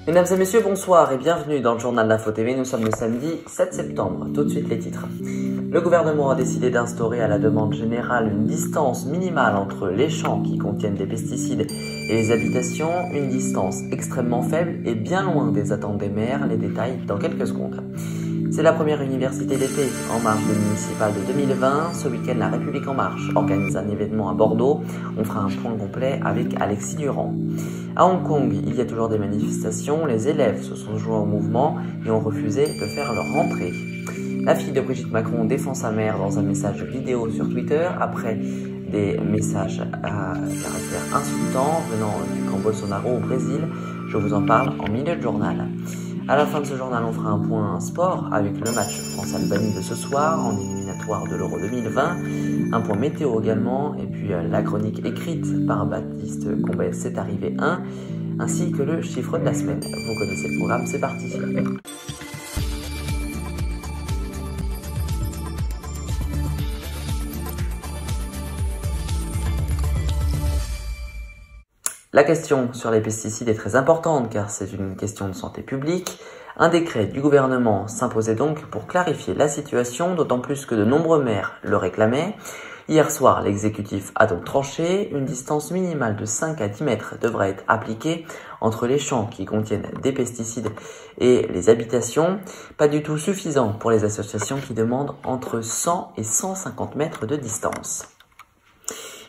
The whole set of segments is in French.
Mesdames et messieurs, bonsoir et bienvenue dans le journal d'Info TV. Nous sommes le samedi 7 septembre. Tout de suite les titres. Le gouvernement a décidé d'instaurer à la demande générale une distance minimale entre les champs qui contiennent des pesticides et les habitations, une distance extrêmement faible et bien loin des attentes des maires. Les détails dans quelques secondes. C'est la première université d'été en marge de municipale de 2020. Ce week-end, La République En Marche organise un événement à Bordeaux. On fera un point complet avec Alexis Durand. À Hong Kong, il y a toujours des manifestations. Les élèves se sont joints au mouvement et ont refusé de faire leur rentrée. La fille de Brigitte Macron défend sa mère dans un message vidéo sur Twitter après des messages à caractère insultant venant du camp Bolsonaro au Brésil. Je vous en parle en milieu de journal. À la fin de ce journal, on fera un point sport avec le match France-Albanie de ce soir en éliminatoire de l'Euro 2020. Un point météo également, et puis la chronique écrite par Baptiste Combes, c'est arrivé 1, ainsi que le chiffre de la semaine. Vous connaissez le programme, c'est parti. La question sur les pesticides est très importante car c'est une question de santé publique. Un décret du gouvernement s'imposait donc pour clarifier la situation, d'autant plus que de nombreux maires le réclamaient. Hier soir, l'exécutif a donc tranché. Une distance minimale de 5 à 10 mètres devrait être appliquée entre les champs qui contiennent des pesticides et les habitations. Pas du tout suffisant pour les associations qui demandent entre 100 et 150 mètres de distance.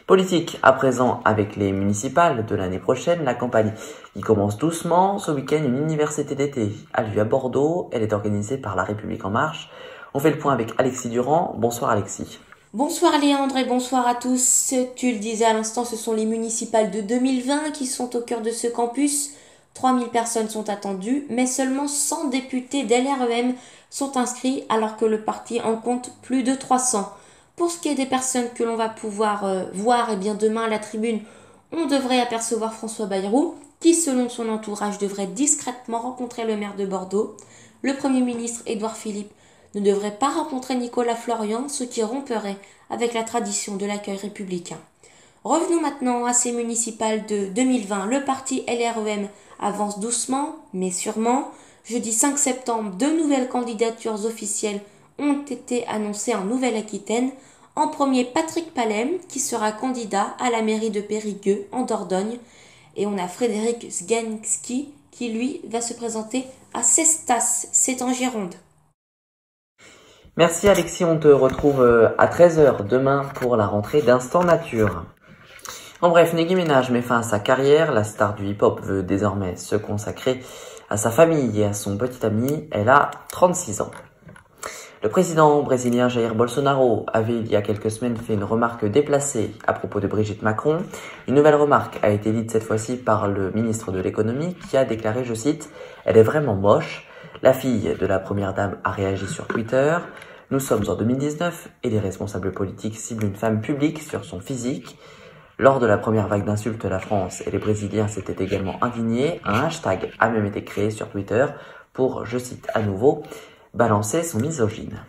Politique à présent avec les municipales de l'année prochaine, la campagne qui commence doucement. Ce week-end, une université d'été a lieu à Bordeaux. Elle est organisée par La République En Marche. On fait le point avec Alexis Durand. Bonsoir Alexis. Bonsoir Léandre et bonsoir à tous. Tu le disais à l'instant, ce sont les municipales de 2020 qui sont au cœur de ce campus. 3000 personnes sont attendues, mais seulement 100 députés d'LREM sont inscrits alors que le parti en compte plus de 300. Pour ce qui est des personnes que l'on va pouvoir voir, eh bien demain à la tribune, on devrait apercevoir François Bayrou, qui selon son entourage devrait discrètement rencontrer le maire de Bordeaux. Le Premier ministre Édouard Philippe ne devrait pas rencontrer Nicolas Florian, ce qui romperait avec la tradition de l'accueil républicain. Revenons maintenant à ces municipales de 2020. Le parti LREM avance doucement, mais sûrement. Jeudi 5 septembre, 2 nouvelles candidatures officielles ont été annoncées en Nouvelle-Aquitaine. En premier, Patrick Palem, qui sera candidat à la mairie de Périgueux, en Dordogne. Et on a Frédéric Sganski, qui lui va se présenter à Cestas, c'est en Gironde. Merci Alexis, on te retrouve à 13 h demain pour la rentrée d'Instant Nature. En bref, Nicki Minaj met fin à sa carrière. La star du hip-hop veut désormais se consacrer à sa famille et à son petit ami. Elle a 36 ans. Le président brésilien Jair Bolsonaro avait il y a quelques semaines fait une remarque déplacée à propos de Brigitte Macron. Une nouvelle remarque a été dite cette fois-ci par le ministre de l'économie qui a déclaré, je cite, « Elle est vraiment moche ». La fille de la première dame a réagi sur Twitter. Nous sommes en 2019 et les responsables politiques ciblent une femme publique sur son physique. Lors de la première vague d'insultes, la France et les Brésiliens s'étaient également indignés. Un hashtag a même été créé sur Twitter pour, je cite à nouveau, balancer son misogyne.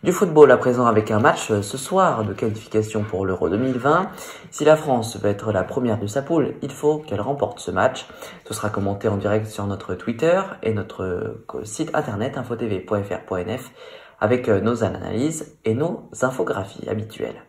Du football à présent avec un match ce soir de qualification pour l'Euro 2020. Si la France veut être la première de sa poule, il faut qu'elle remporte ce match. Ce sera commenté en direct sur notre Twitter et notre site internet infotv.fr.nf avec nos analyses et nos infographies habituelles.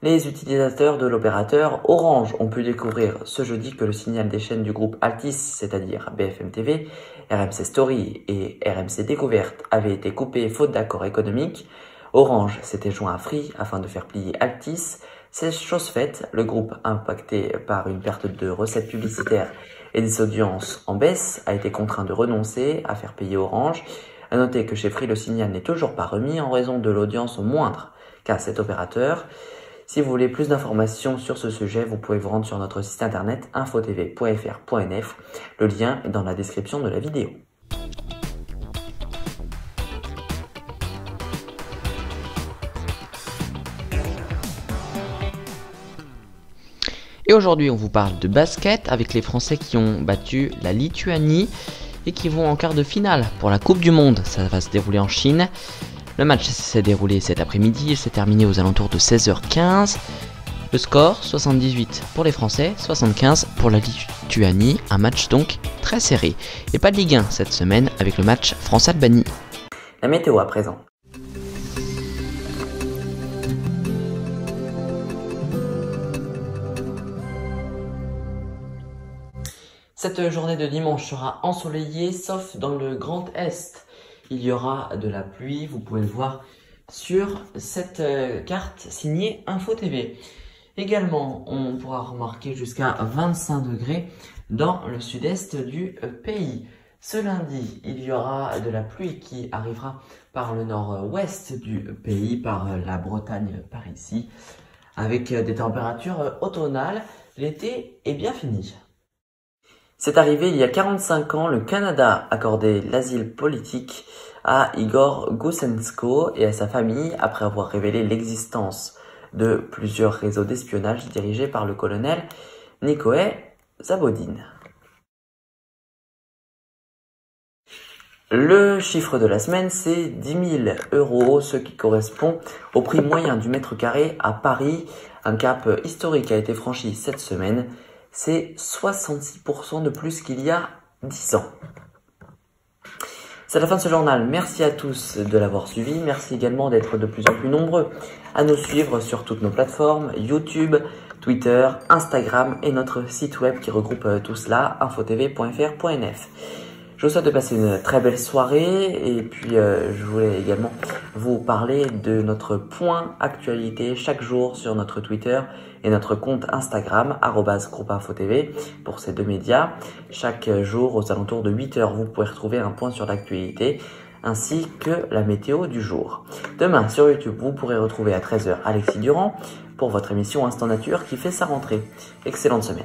Les utilisateurs de l'opérateur Orange ont pu découvrir ce jeudi que le signal des chaînes du groupe Altice, c'est-à-dire BFM TV, RMC Story et RMC Découverte, avait été coupé faute d'accord économique. Orange s'était joint à Free afin de faire plier Altice. C'est chose faite, le groupe impacté par une perte de recettes publicitaires et des audiences en baisse a été contraint de renoncer à faire payer Orange. À noter que chez Free, le signal n'est toujours pas remis en raison de l'audience moindre qu'a cet opérateur. Si vous voulez plus d'informations sur ce sujet, vous pouvez vous rendre sur notre site internet infotv.fr.nf. Le lien est dans la description de la vidéo. Et aujourd'hui, on vous parle de basket avec les Français qui ont battu la Lituanie et qui vont en quart de finale pour la Coupe du Monde. Ça va se dérouler en Chine. Le match s'est déroulé cet après-midi, il s'est terminé aux alentours de 16h15. Le score, 78 pour les Français, 75 pour la Lituanie, un match donc très serré. Et pas de Ligue 1 cette semaine avec le match France-Albanie. La météo à présent. Cette journée de dimanche sera ensoleillée, sauf dans le Grand Est. Il y aura de la pluie, vous pouvez le voir sur cette carte signée Info TV. Également, on pourra remarquer jusqu'à 25 degrés dans le sud-est du pays. Ce lundi, il y aura de la pluie qui arrivera par le nord-ouest du pays, par la Bretagne par ici, avec des températures automnales. L'été est bien fini. C'est arrivé il y a 45 ans, le Canada accordait l'asile politique à Igor Gousenko et à sa famille après avoir révélé l'existence de plusieurs réseaux d'espionnage dirigés par le colonel Nikoé Zabodine. Le chiffre de la semaine, c'est 10 000 €, ce qui correspond au prix moyen du mètre carré à Paris. Un cap historique a été franchi cette semaine. C'est 66% de plus qu'il y a 10 ans. C'est la fin de ce journal. Merci à tous de l'avoir suivi. Merci également d'être de plus en plus nombreux à nous suivre sur toutes nos plateformes, YouTube, Twitter, Instagram et notre site web qui regroupe tout cela, infotv.fr.nf. Je vous souhaite de passer une très belle soirée et puis je voulais également vous parler de notre point actualité chaque jour sur notre Twitter et notre compte Instagram @groupeinfotv pour ces deux médias. Chaque jour aux alentours de 8 h, vous pouvez retrouver un point sur l'actualité ainsi que la météo du jour. Demain sur YouTube, vous pourrez retrouver à 13 h Alexis Durand pour votre émission Instant Nature qui fait sa rentrée. Excellente semaine.